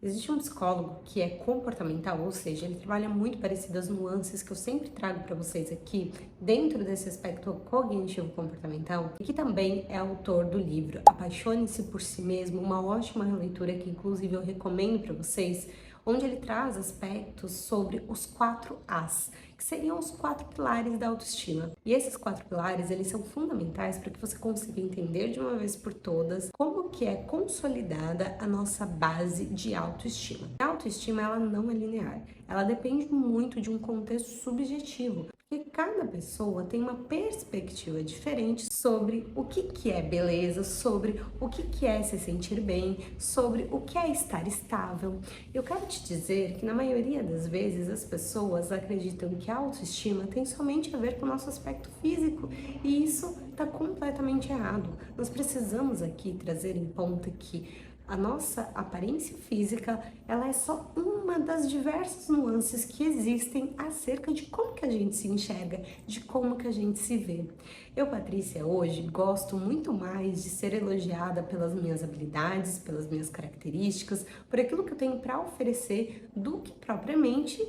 Existe um psicólogo que é comportamental, ou seja, ele trabalha muito parecido às nuances que eu sempre trago para vocês aqui, dentro desse aspecto cognitivo comportamental, e que também é autor do livro Apaixone-se por Si Mesmo, uma ótima leitura que inclusive eu recomendo para vocês, onde ele traz aspectos sobre os 4 As, que seriam os 4 pilares da autoestima. E esses 4 pilares, eles são fundamentais para que você consiga entender de uma vez por todas como que é consolidada a nossa base de autoestima. A autoestima, ela não é linear, ela depende muito de um contexto subjetivo, porque cada pessoa tem uma perspectiva diferente sobre o que é beleza, sobre o que é se sentir bem, sobre o que é estar estável. Eu quero te dizer que na maioria das vezes as pessoas acreditam que a autoestima tem somente a ver com o nosso aspecto físico, e isso está completamente errado. Nós precisamos aqui trazer em conta que a nossa aparência física, ela é só uma das diversas nuances que existem acerca de como que a gente se enxerga, de como que a gente se vê. Eu, Patrícia, hoje gosto muito mais de ser elogiada pelas minhas habilidades, pelas minhas características, por aquilo que eu tenho para oferecer, do que propriamente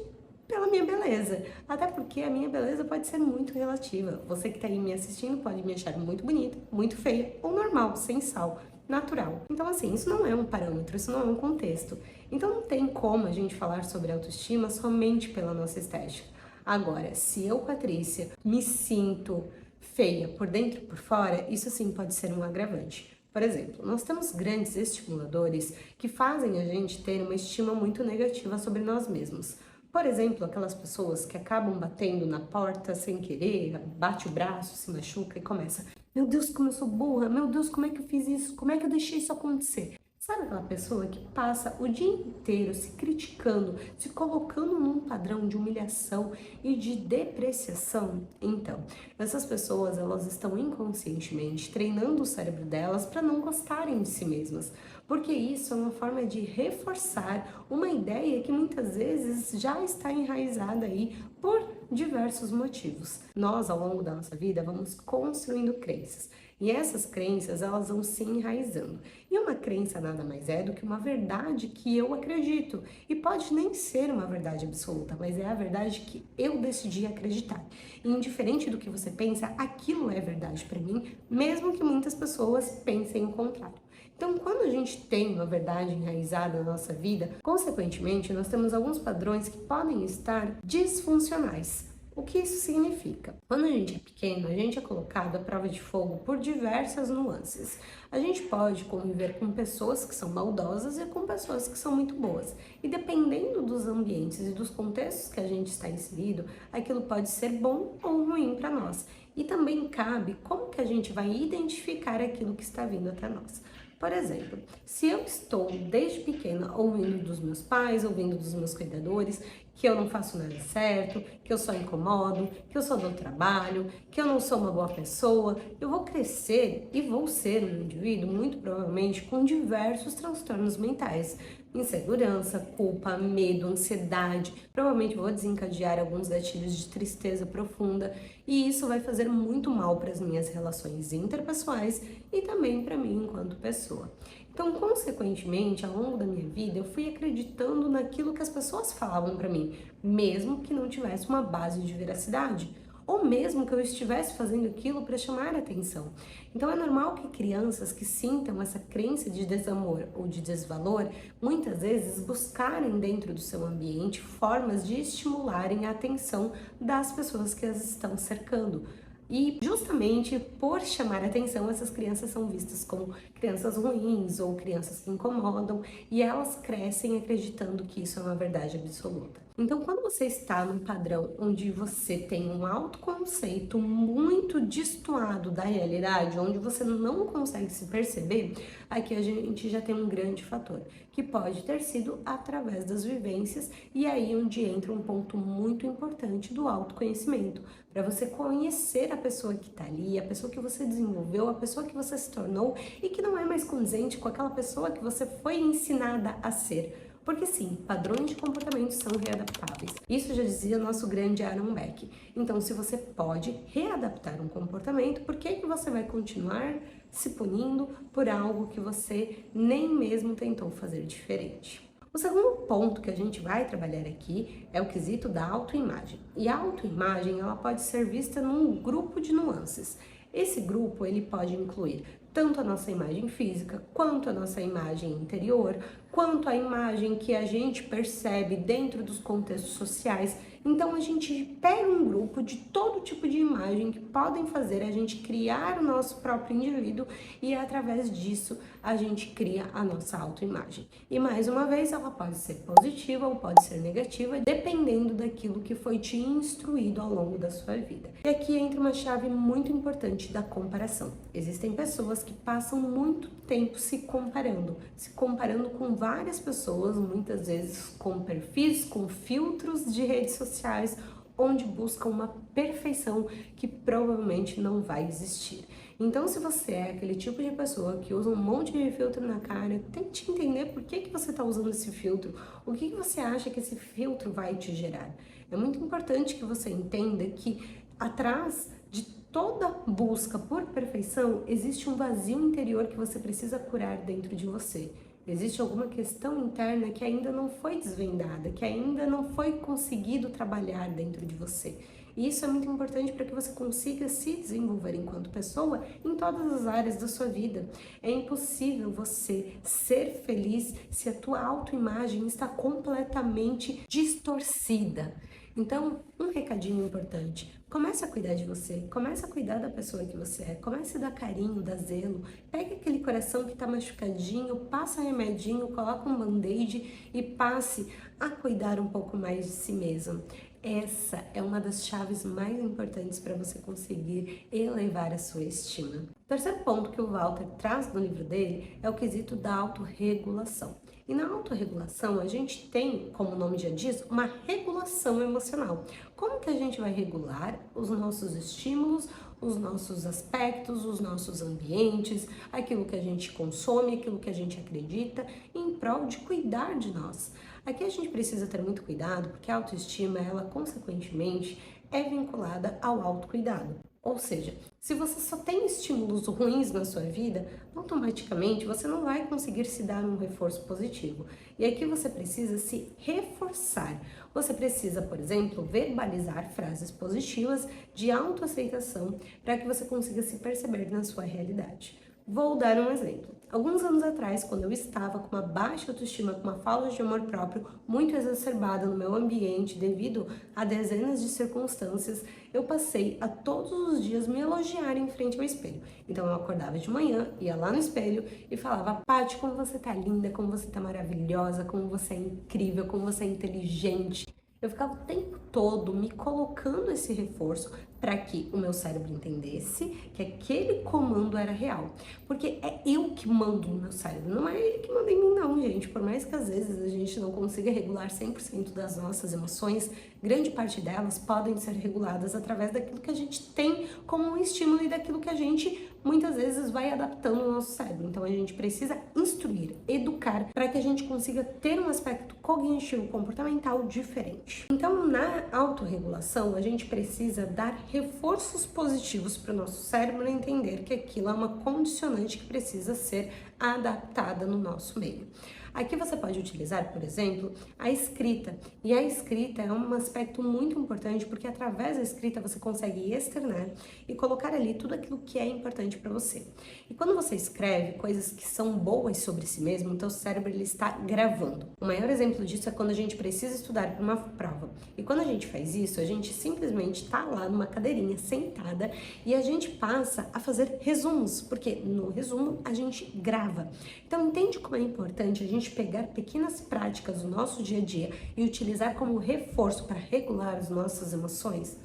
pela minha beleza. Até porque a minha beleza pode ser muito relativa. Você que está aí me assistindo pode me achar muito bonita, muito feia ou normal, sem sal, natural. Então, assim, isso não é um parâmetro, isso não é um contexto. Então, não tem como a gente falar sobre autoestima somente pela nossa estética. Agora, se eu, Patrícia, me sinto feia por dentro e por fora, isso sim pode ser um agravante. Por exemplo, nós temos grandes estimuladores que fazem a gente ter uma estima muito negativa sobre nós mesmos. Por exemplo, aquelas pessoas que acabam batendo na porta sem querer, bate o braço, se machuca e começa: meu Deus, como eu sou burra, meu Deus, como é que eu fiz isso, como é que eu deixei isso acontecer? Sabe aquela pessoa que passa o dia inteiro se criticando, se colocando num padrão de humilhação e de depreciação? Então, essas pessoas, elas estão inconscientemente treinando o cérebro delas para não gostarem de si mesmas, porque isso é uma forma de reforçar uma ideia que muitas vezes já está enraizada aí por diversos motivos. Nós, ao longo da nossa vida, vamos construindo crenças. E essas crenças, elas vão se enraizando. E uma crença nada mais é do que uma verdade que eu acredito. E pode nem ser uma verdade absoluta, mas é a verdade que eu decidi acreditar. E indiferente do que você pensa, aquilo é verdade para mim, mesmo que muitas pessoas pensem o contrário. Então, quando a gente tem uma verdade enraizada na nossa vida, consequentemente, nós temos alguns padrões que podem estar disfuncionais. O que isso significa? Quando a gente é pequeno, a gente é colocado à prova de fogo por diversas nuances. A gente pode conviver com pessoas que são maldosas e com pessoas que são muito boas. E dependendo dos ambientes e dos contextos que a gente está inserido, aquilo pode ser bom ou ruim para nós. E também cabe como que a gente vai identificar aquilo que está vindo até nós. Por exemplo, se eu estou desde pequena ouvindo dos meus pais, ouvindo dos meus cuidadores, que eu não faço nada certo, que eu só incomodo, que eu só dou trabalho, que eu não sou uma boa pessoa, eu vou crescer e vou ser um indivíduo muito provavelmente com diversos transtornos mentais. Insegurança, culpa, medo, ansiedade, provavelmente vou desencadear alguns gatilhos de tristeza profunda, e isso vai fazer muito mal para as minhas relações interpessoais e também para mim enquanto pessoa. Então, consequentemente, ao longo da minha vida, eu fui acreditando naquilo que as pessoas falavam para mim, mesmo que não tivesse uma base de veracidade, ou mesmo que eu estivesse fazendo aquilo para chamar a atenção. Então, é normal que crianças que sintam essa crença de desamor ou de desvalor, muitas vezes buscarem dentro do seu ambiente formas de estimularem a atenção das pessoas que as estão cercando. E justamente por chamar atenção, essas crianças são vistas como crianças ruins ou crianças que incomodam, e elas crescem acreditando que isso é uma verdade absoluta. Então, quando você está num padrão onde você tem um autoconceito muito destoado da realidade, onde você não consegue se perceber, aqui a gente já tem um grande fator, que pode ter sido através das vivências, e aí onde entra um ponto muito importante do autoconhecimento, para você conhecer a pessoa que está ali, a pessoa que você desenvolveu, a pessoa que você se tornou e que não é mais condizente com aquela pessoa que você foi ensinada a ser. Porque sim, padrões de comportamento são readaptáveis. Isso já dizia nosso grande Aaron Beck. Então, se você pode readaptar um comportamento, por que você vai continuar se punindo por algo que você nem mesmo tentou fazer diferente? O segundo ponto que a gente vai trabalhar aqui é o quesito da autoimagem. E a autoimagem, ela pode ser vista num grupo de nuances. Esse grupo, ele pode incluir tanto a nossa imagem física, quanto a nossa imagem interior, quanto a imagem que a gente percebe dentro dos contextos sociais. Então a gente pega um grupo de todo tipo de imagem que podem fazer a gente criar o nosso próprio indivíduo e através disso a gente cria a nossa autoimagem. E mais uma vez, ela pode ser positiva ou pode ser negativa, dependendo daquilo que foi te instruído ao longo da sua vida. E aqui entra uma chave muito importante da comparação. Existem pessoas que passam muito tempo se comparando com várias pessoas, muitas vezes com perfis, com filtros de redes sociais, onde buscam uma perfeição que provavelmente não vai existir. Então, se você é aquele tipo de pessoa que usa um monte de filtro na cara, tente entender por que você está usando esse filtro, o que você acha que esse filtro vai te gerar. É muito importante que você entenda que atrás de toda busca por perfeição, existe um vazio interior que você precisa curar dentro de você. Existe alguma questão interna que ainda não foi desvendada, que ainda não foi conseguido trabalhar dentro de você. E isso é muito importante para que você consiga se desenvolver enquanto pessoa em todas as áreas da sua vida. É impossível você ser feliz se a tua autoimagem está completamente distorcida. Então, um recadinho importante, comece a cuidar de você, comece a cuidar da pessoa que você é, comece a dar carinho, dar zelo, pegue aquele coração que tá machucadinho, passa remedinho, coloca um band-aid e passe a cuidar um pouco mais de si mesmo. Essa é uma das chaves mais importantes para você conseguir elevar a sua estima. O terceiro ponto que o Walter traz no livro dele é o quesito da autorregulação. E na autorregulação, a gente tem, como o nome já diz, uma regulação emocional. Como que a gente vai regular os nossos estímulos, os nossos aspectos, os nossos ambientes, aquilo que a gente consome, aquilo que a gente acredita, em prol de cuidar de nós. Aqui a gente precisa ter muito cuidado, porque a autoestima, ela consequentemente é vinculada ao autocuidado. Ou seja, se você só tem estímulos ruins na sua vida, automaticamente você não vai conseguir se dar um reforço positivo. E aqui você precisa se reforçar. Você precisa, por exemplo, verbalizar frases positivas de autoaceitação para que você consiga se perceber na sua realidade. Vou dar um exemplo. Alguns anos atrás, quando eu estava com uma baixa autoestima, com uma falta de amor próprio muito exacerbada no meu ambiente devido a dezenas de circunstâncias, eu passei a todos os dias me elogiar em frente ao espelho. Então eu acordava de manhã, ia lá no espelho e falava: Paty, como você tá linda, como você tá maravilhosa, como você é incrível, como você é inteligente. Eu ficava o tempo todo me colocando esse reforço para que o meu cérebro entendesse que aquele comando era real. Porque é eu que mando no meu cérebro, não é ele que manda em mim não, gente. Por mais que às vezes a gente não consiga regular 100% das nossas emoções, grande parte delas podem ser reguladas através daquilo que a gente tem como um estímulo e daquilo que a gente muitas vezes vai adaptando o nosso cérebro. Então a gente precisa instruir, educar, para que a gente consiga ter um aspecto cognitivo comportamental diferente. Então na autorregulação a gente precisa dar reforços positivos para o nosso cérebro entender que aquilo é uma condicionante que precisa ser adaptada no nosso meio. Aqui você pode utilizar, por exemplo, a escrita. E a escrita é um aspecto muito importante porque através da escrita você consegue externar e colocar ali tudo aquilo que é importante para você. E quando você escreve coisas que são boas sobre si mesmo, então o cérebro ele está gravando. O maior exemplo disso é quando a gente precisa estudar para uma prova. E quando a gente faz isso, a gente simplesmente está lá numa cadeirinha sentada e a gente passa a fazer resumos, porque no resumo a gente grava. Então entende como é importante a gente pegar pequenas práticas do nosso dia a dia e utilizar como reforço para regular as nossas emoções?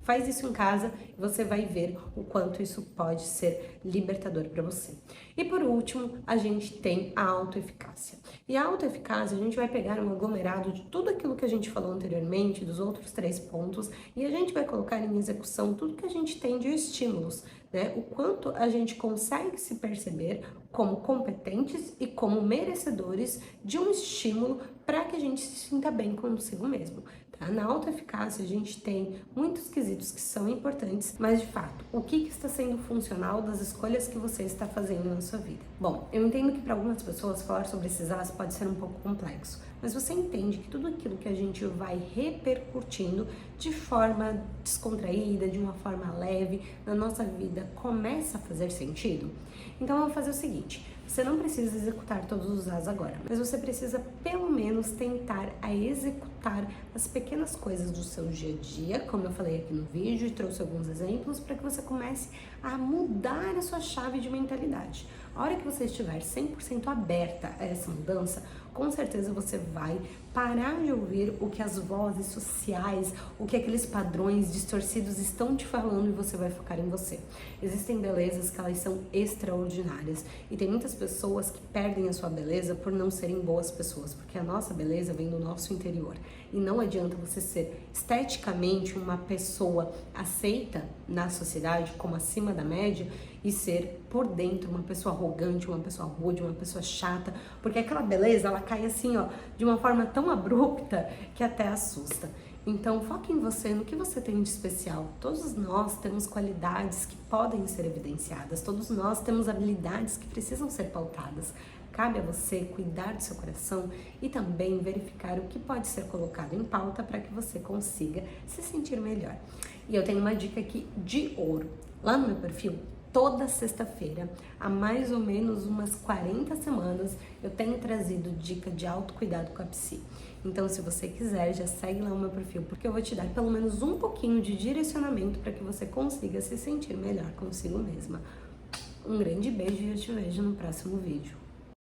Faz isso em casa e você vai ver o quanto isso pode ser libertador para você. E por último, a gente tem a autoeficácia. E a autoeficácia, a gente vai pegar um aglomerado de tudo aquilo que a gente falou anteriormente, dos outros 3 pontos, e a gente vai colocar em execução tudo que a gente tem de estímulos, né? O quanto a gente consegue se perceber como competentes e como merecedores de um estímulo para que a gente se sinta bem consigo mesmo. Tá? Na autoeficácia a gente tem muitos quesitos que são importantes, mas de fato, o que está sendo funcional das escolhas que você está fazendo na sua vida. Bom, eu entendo que para algumas pessoas falar sobre esses As pode ser um pouco complexo, mas você entende que tudo aquilo que a gente vai repercutindo de forma descontraída, de uma forma leve, na nossa vida, começa a fazer sentido? Então eu vou fazer o seguinte, você não precisa executar todos os As agora, mas você precisa pelo menos tentar a executar as pequenas coisas do seu dia a dia, como eu falei aqui no vídeo e trouxe alguns exemplos, para que você comece a mudar a sua chave de mentalidade. A hora que você estiver 100% aberta a essa mudança, com certeza você vai parar de ouvir o que as vozes sociais, o que aqueles padrões distorcidos estão te falando e você vai focar em você. Existem belezas que elas são extraordinárias e tem muitas pessoas que perdem a sua beleza por não serem boas pessoas, porque a nossa beleza vem do nosso interior e não adianta você ser esteticamente uma pessoa aceita na sociedade como acima da média e ser por dentro uma pessoa arrogante, uma pessoa rude, uma pessoa chata, porque aquela beleza ela cai assim, ó, de uma forma tão abrupta que até assusta. Então foque em você, no que você tem de especial. Todos nós temos qualidades que podem ser evidenciadas, todos nós temos habilidades que precisam ser pautadas. Cabe a você cuidar do seu coração e também verificar o que pode ser colocado em pauta para que você consiga se sentir melhor. E eu tenho uma dica aqui de ouro. Lá no meu perfil, toda sexta-feira, há mais ou menos umas 40 semanas, eu tenho trazido dica de autocuidado com a Psi. Então, se você quiser, já segue lá o meu perfil, porque eu vou te dar pelo menos um pouquinho de direcionamento para que você consiga se sentir melhor consigo mesma. Um grande beijo e eu te vejo no próximo vídeo.